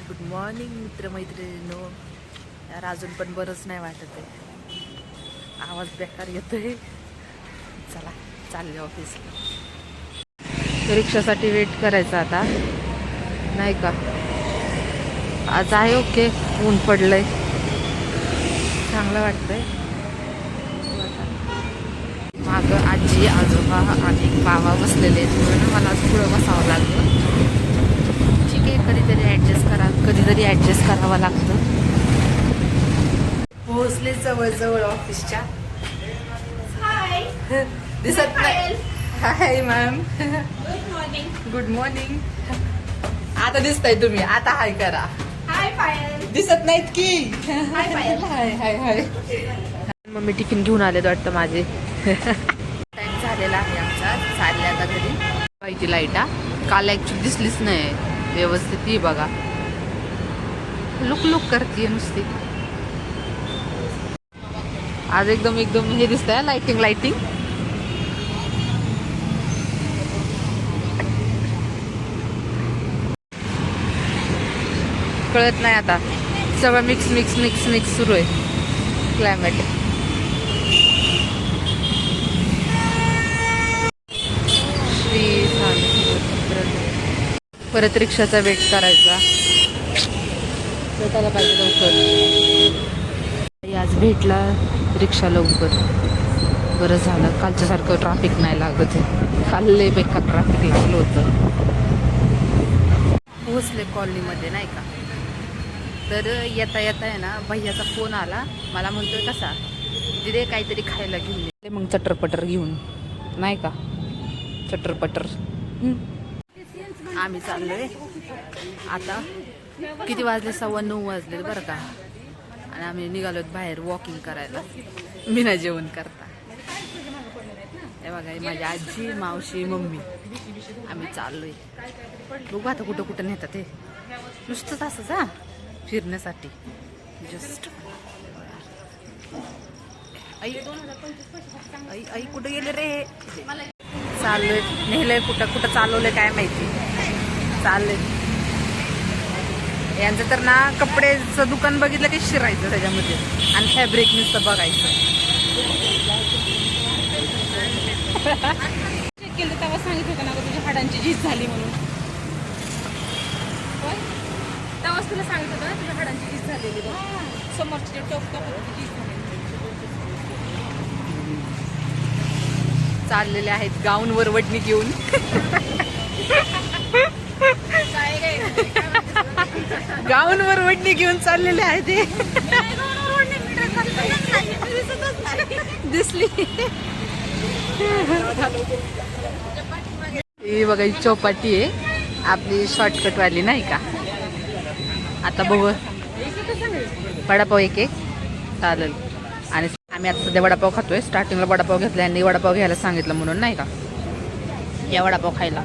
Good morning मित्रमैत्रिणींनो. यार अजून पण बरंच नाही वाटत आहे, आवाज बेकार येतोय. चला चालले ऑफिसला. रिक्षासाठी वेट करायचं आता, नाही का. आज आहे ओके, ऊन पडलंय, चांगलं वाटतंय. मागं आजी आजोबा आणि बाबा बसलेले आहेत, म्हणून मला पुढं बसावं लागलं. ठीक आहे, कधीतरी ॲडजस्ट करावं लागतं. पोहोचले जवळ ऑफिसच्या. हाय. दिसत नाही. Hi ma'am. Good morning. Good morning. आता दिसताय तुम्ही, आता हाय करा. हाय पायल. दिसत नाहीत की. हाय पायल. हाय हाय हाय. मम्मी टिफिन घेऊन आले वाटतं माझे. टाइम झालेला आहे आमचा, चालले आता घरी. पाहिजे लाईट काल ऍक्च्युली दिसलीच नाही व्यवस्थित. ती बघा लुक करते नुसती. आज एकदम हे दिसतंय लाइटिंग. कळत नाही आता, सगळं मिक्स सुरू आहे क्लायमेट. परत रिक्षाचा वेट करायचा, त्याला पाहिजे लवकर. आज भेटला रिक्षा लवकर, बरं झालं. कालच्यासारखं ट्रॅफिक नाही लागत आहे. काल लय बेकार ट्रॅफिक लागलं होतं. पोहोचले कॉलनीमध्ये, नाही का. तर येता आहे ना, भैयाचा फोन आला. मला म्हणतोय कसा तिथे काहीतरी खायला घेऊन ये. मग चटरपटर घेऊन, नाही का, चटरपटर. आम्ही चाललोय आता. किती वाजले? 9:15 वाजले बरं का. आणि आम्ही निघालोत बाहेर वॉकिंग करायला, बिना जेवण करता. हे बघा, माझी आजी, मावशी, मम्मी, आम्ही चाललोय. बघू आता कुठं नेतात ते. नुसतंच असंच फिरण्यासाठी जस्ट. आई कुठं गेले रे? चाललोय, नेलंय कुठं चालवलंय काय माहिती. चाललंय यांचं तर ना, कपडेचं दुकान बघितलं की शिरायचं त्याच्यामध्ये, आणि फॅब्रिक नुसतं बघायचं. चेक केलं तेव्हा सांगितलं होतं ना गं, तुझ्या हाडांची झीज झाली म्हणून. तेव्हाच तुला सांगितलं होतं ना, तुझ्या हाडांची झीज झालेली बघ. समोरची टोक झीज झाली. चाललेले आहेत गाऊनवर वडणी घेऊन. गाऊनवर वडणी घेऊन चाललेले आहेत ते. दिसली ही बघा, ही चौपाटी आहे आपली शॉर्टकट वाली, नाही का. आता बघू, वडापाव एक चालेल. आणि आम्ही आता सध्या वडापाव खातोय. स्टार्टिंगला वडापाव घेतला आणि वडापाव घ्यायला सांगितलं म्हणून, नाही का. या वडापाव खायला.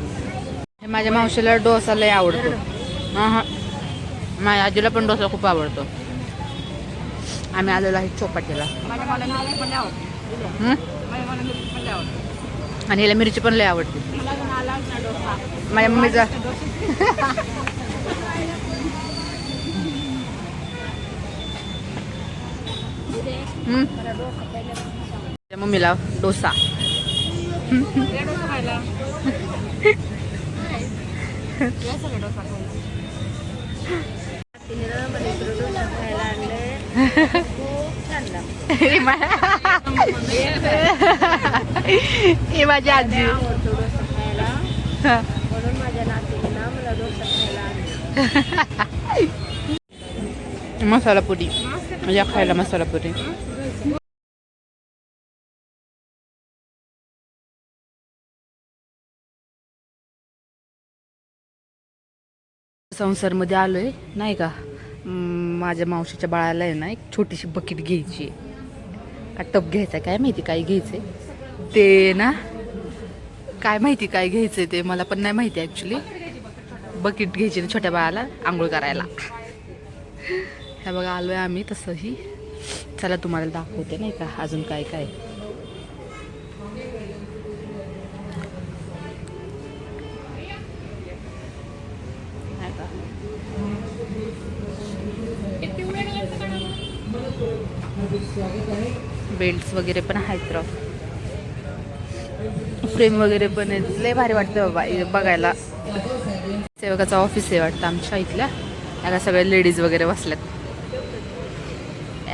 हे माझ्या मावशीला डोसा लय आवडतो. माझ्या आजीला पण डोसा खूप आवडतो. आम्ही आलेलो आहे चौपाटीला. आणि ह्याला मिरची पण लय आवडते. माझ्या मम्मीचा मम्मीला डोसा. ही माझी आजी. म्हणून माझ्या नातीला मला डोसा खायला आणलं. मसाला पुरी या खायला, मसाला पुरी. संसारमध्ये आलोय, नाही का. माझ्या मावशीच्या बाळाला आहे ना, एक छोटीशी बकेट घ्यायची, का टप घ्यायचा, काय माहिती काय घ्यायचंय ते ना. काय माहिती काय घ्यायचंय ते, मला पण नाही माहिती ॲक्च्युली. बकेट घ्यायची ना छोट्या बाळाला आंघोळ करायला. ह्या बघा आलोय आम्ही तसंही. चला तुम्हाला दाखवते, नाही का, अजून काय काय. बेल्ट्स वगैरे पण आहेत राव. फ्रेम वगैरे पण आहेत. लय भारी वाटतं बाबा हे बघायला. सेवकाचं ऑफिस आहे वाटतं आमच्या इथल्या. आता सगळे लेडीज वगैरे बसल्यात.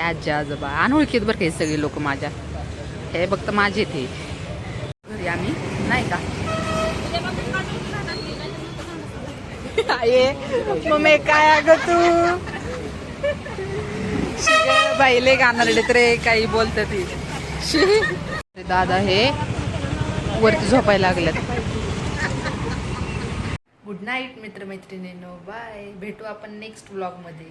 आजी आजोबा अनोळखीत बरं काही सगळे लोक माझ्या. हे फक्त माझे ते घरी आम्ही नाही का. मम्मी काय अगं तू बाईले गाणारडे तर काही बोलत ती. दादा हे वरती झोपायला लागल्यात. गुड नाईट मित्रमैत्रिणींनो. बाय. भेटू आपण नेक्स्ट व्लॉग मध्ये.